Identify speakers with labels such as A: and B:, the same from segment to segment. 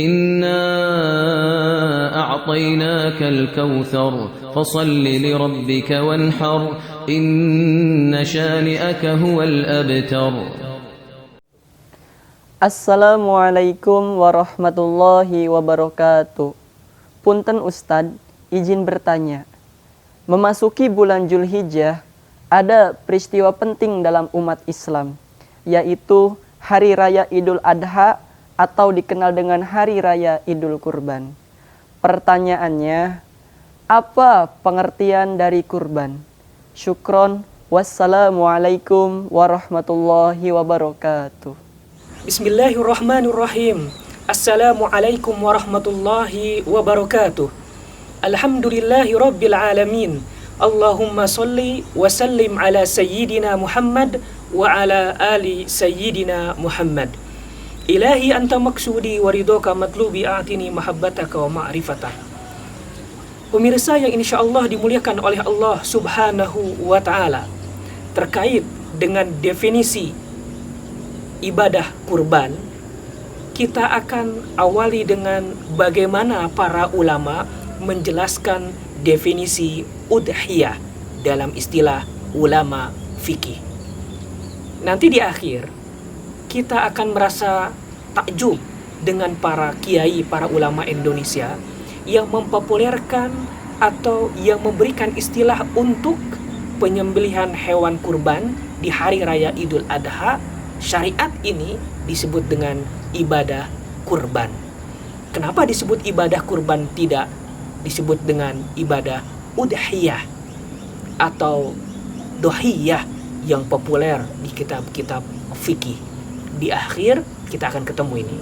A: إنا أعطيناك الكوثر فصل لربك وانحر إن شانئك هو الأبتر.
B: Assalamualaikum warahmatullahi wabarakatuh. Punten Ustadz, izin bertanya. Memasuki bulan Zulhijjah, ada peristiwa penting dalam umat Islam, yaitu Hari Raya Idul Adha atau dikenal dengan Hari Raya Idul Kurban. Pertanyaannya, apa pengertian dari kurban? Syukron, wassalamualaikum warahmatullahi wabarakatuh.
C: Bismillahirrahmanirrahim. Assalamualaikum warahmatullahi wabarakatuh. Alhamdulillahi rabbil alamin. Allahumma salli wa sallim ala sayyidina Muhammad wa ala ali sayyidina Muhammad. Ilahi anta maksudi wa ridhoka matlubi a'tini mahabbataka wa ma'rifatah. Pemirsa yang insyaallah dimuliakan oleh Allah subhanahu wa ta'ala, terkait dengan definisi ibadah kurban, kita akan awali dengan bagaimana para ulama menjelaskan definisi udhiyah dalam istilah ulama fikih. Nanti di akhir kita akan merasa takjub dengan para kiai, para ulama Indonesia yang mempopulerkan atau yang memberikan istilah untuk penyembelihan hewan kurban di hari raya Idul Adha. Syariat ini disebut dengan ibadah kurban. Kenapa disebut ibadah kurban, tidak disebut dengan ibadah udhiyah atau dohiyah yang populer di kitab-kitab fikih? Di akhir kita akan ketemu ini.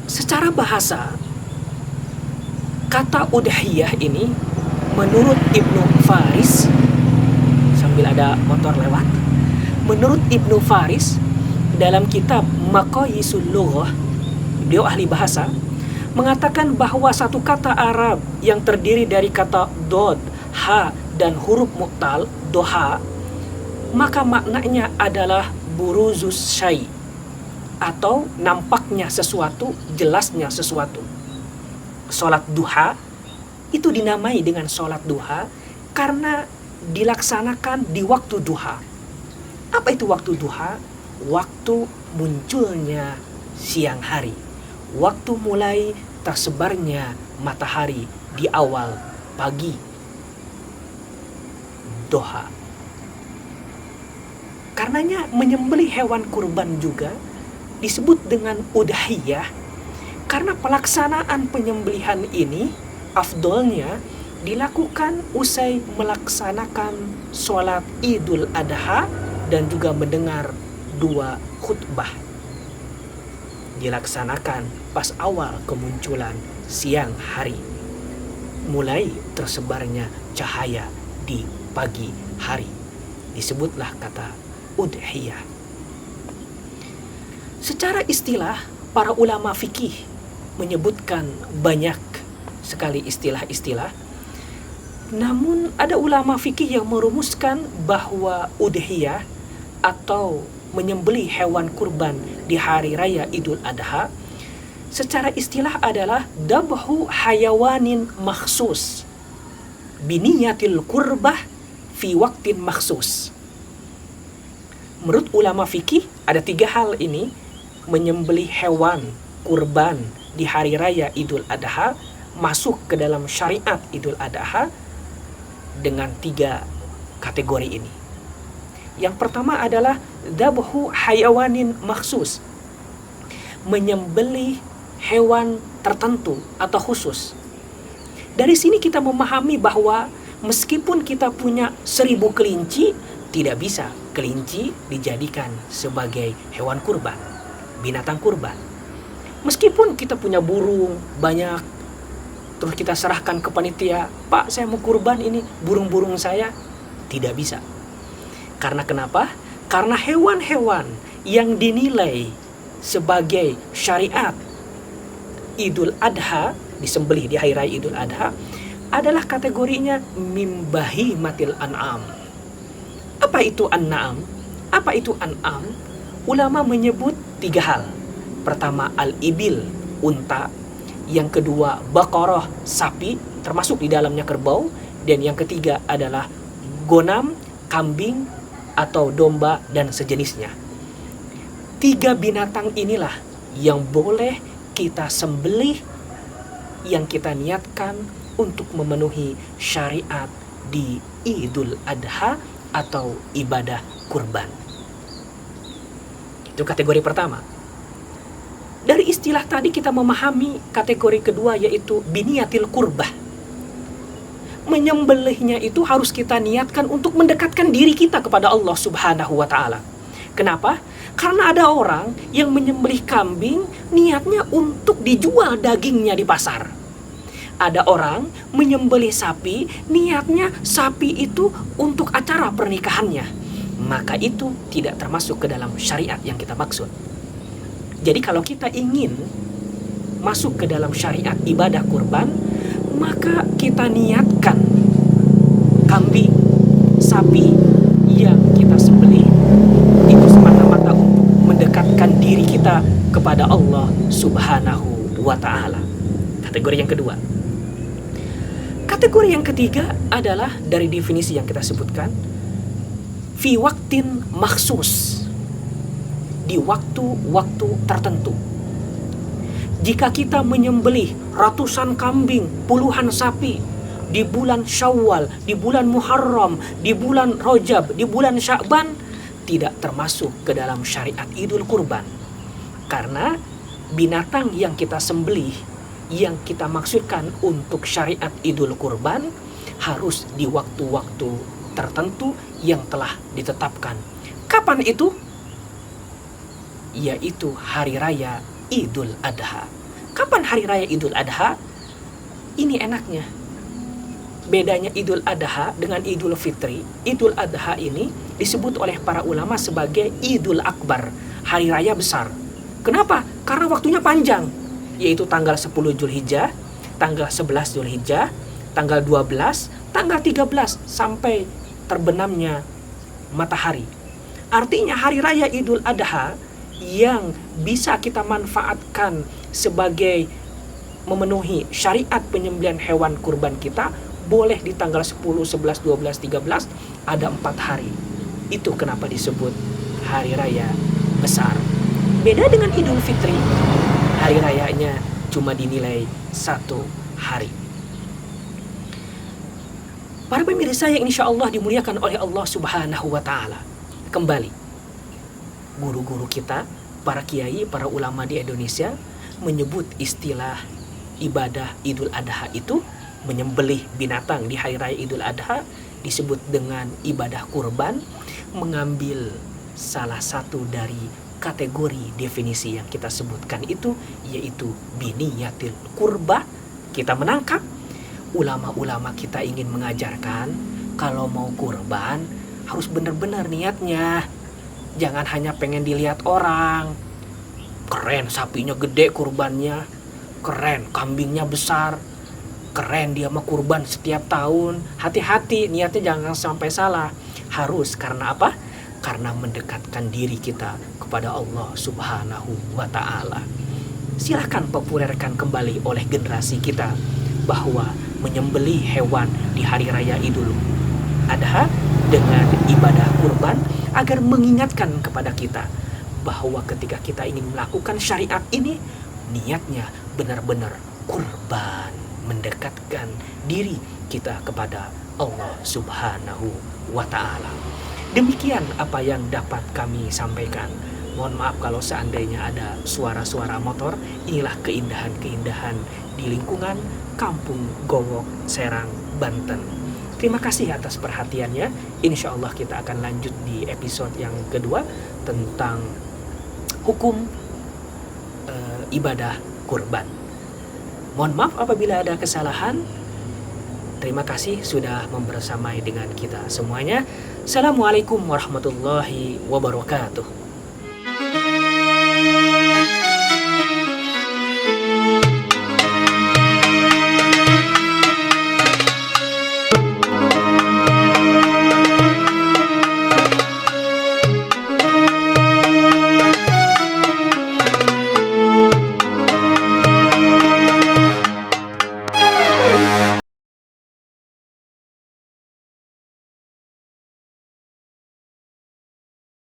C: Secara bahasa, kata udhiyah ini menurut Ibnu Faris, sambil ada motor lewat, menurut Ibnu Faris dalam kitab Maqayisul Lughah, beliau ahli bahasa, mengatakan bahwa satu kata Arab yang terdiri dari kata dod, ha, dan huruf mu'tal, doha, maka maknanya adalah buruzus syai, atau nampaknya sesuatu, jelasnya sesuatu. Sholat duha itu dinamai dengan sholat duha karena dilaksanakan di waktu duha. Apa itu waktu duha? Waktu munculnya siang hari, waktu mulai tersebarnya matahari di awal pagi. Duha. Karenanya menyembelih hewan kurban juga disebut dengan udhiyah, karena pelaksanaan penyembelihan ini afdolnya dilakukan usai melaksanakan sholat Idul Adha dan juga mendengar dua khutbah. Dilaksanakan pas awal kemunculan siang hari, mulai tersebarnya cahaya di pagi hari. Disebutlah kata udhiyah. Secara istilah, para ulama fikih menyebutkan banyak sekali istilah-istilah. Namun ada ulama fikih yang merumuskan bahwa udhiyah atau menyembelih hewan kurban di hari raya Idul Adha secara istilah adalah dabhu hayawanin makhsus biniyatil kurbah fi waktin makhsus. Menurut ulama fikih ada tiga hal ini menyembelih hewan kurban di hari raya Idul Adha masuk ke dalam syariat Idul Adha dengan tiga kategori ini. Yang pertama adalah dabhu hayawanin makhsus, menyembelih hewan tertentu atau khusus. Dari sini kita memahami bahwa meskipun kita punya 1000 kelinci, tidak bisa kelinci dijadikan sebagai hewan kurban, binatang kurban. Meskipun kita punya burung banyak, terus kita serahkan ke panitia, Pak, saya mau kurban ini burung-burung saya, tidak bisa. Karena kenapa? Karena hewan-hewan yang dinilai sebagai syariat Idul Adha, disembelih di hari raya Idul Adha, adalah kategorinya mimbahi matil an'am. Apa itu an'am? Apa itu an'am? Ulama menyebut tiga hal. Pertama al-ibil, unta. Yang kedua baqarah, sapi, termasuk di dalamnya kerbau. Dan yang ketiga adalah gonam, kambing atau domba dan sejenisnya. 3 binatang inilah yang boleh kita sembelih, yang kita niatkan untuk memenuhi syariat di Idul Adha atau ibadah kurban. Itu kategori pertama. Dari istilah tadi kita memahami kategori kedua, yaitu biniyatil kurbah. Menyembelihnya itu harus kita niatkan untuk mendekatkan diri kita kepada Allah Subhanahu wa ta'ala. Kenapa? Karena ada orang yang menyembelih kambing niatnya untuk dijual dagingnya di pasar. Ada orang menyembelih sapi niatnya sapi itu untuk acara pernikahannya. Maka itu tidak termasuk ke dalam syariat yang kita maksud. Jadi kalau kita ingin masuk ke dalam syariat ibadah kurban, maka kita niatkan kambing, sapi yang kita sembelih itu semata-mata untuk mendekatkan diri kita kepada Allah Subhanahu wa ta'ala. Kategori yang kedua. Kategori yang ketiga adalah dari definisi yang kita sebutkan, fi waktin maksus, di waktu-waktu tertentu. Jika kita menyembelih ratusan kambing, puluhan sapi di bulan Syawal, di bulan Muharram, di bulan Rajab, di bulan Sya'ban, tidak termasuk ke dalam syariat Idul Kurban. Karena binatang yang kita sembelih, yang kita maksudkan untuk syariat Idul Kurban, harus di waktu-waktu tertentu yang telah ditetapkan. Kapan itu? Yaitu hari raya Idul Adha. Kapan hari raya Idul Adha? Ini enaknya. Bedanya Idul Adha dengan Idul Fitri. Idul Adha ini disebut oleh para ulama sebagai Idul Akbar, hari raya besar. Kenapa? Karena waktunya panjang, yaitu tanggal 10 Zulhijjah, tanggal 11 Zulhijjah, tanggal 12, tanggal 13 sampai terbenamnya matahari. Artinya hari raya Idul Adha yang bisa kita manfaatkan sebagai memenuhi syariat penyembelihan hewan kurban kita boleh di tanggal 10, 11, 12, 13, ada 4 hari. Itu kenapa disebut hari raya besar. Beda dengan Idul Fitri, hari rayanya cuma dinilai 1 hari. Para pemirsa yang insya Allah dimuliakan oleh Allah Subhanahu wa ta'ala. Kembali, guru-guru kita, para kiai, para ulama di Indonesia menyebut istilah ibadah Idul Adha itu, menyembelih binatang di hari raya Idul Adha, disebut dengan ibadah kurban, mengambil salah satu dari kategori definisi yang kita sebutkan itu, yaitu biniyatil kurbah. Kita menangkap ulama-ulama kita ingin mengajarkan kalau mau kurban harus benar-benar niatnya. Jangan hanya pengen dilihat orang. Keren sapinya gede kurbannya, keren kambingnya besar, keren dia mah kurban setiap tahun. Hati-hati, niatnya jangan sampai salah. Harus karena apa? Karena mendekatkan diri kita kepada Allah Subhanahu wa ta'ala. Silahkan populerkan kembali oleh generasi kita bahwa menyembelih hewan di hari raya Idul Adha dengan ibadah kurban agar mengingatkan kepada kita bahwa ketika kita ingin melakukan syariat ini, niatnya benar-benar kurban, mendekatkan diri kita kepada Allah Subhanahu wa ta'ala. Demikian apa yang dapat kami sampaikan. Mohon maaf kalau seandainya ada suara-suara motor. Inilah keindahan-keindahan di lingkungan Kampung Gowok, Serang, Banten. Terima kasih atas perhatiannya. Insya Allah kita akan lanjut di episode yang kedua tentang hukum ibadah kurban. Mohon maaf apabila ada kesalahan. Terima kasih sudah membersamai dengan kita semuanya. Assalamualaikum warahmatullahi wabarakatuh.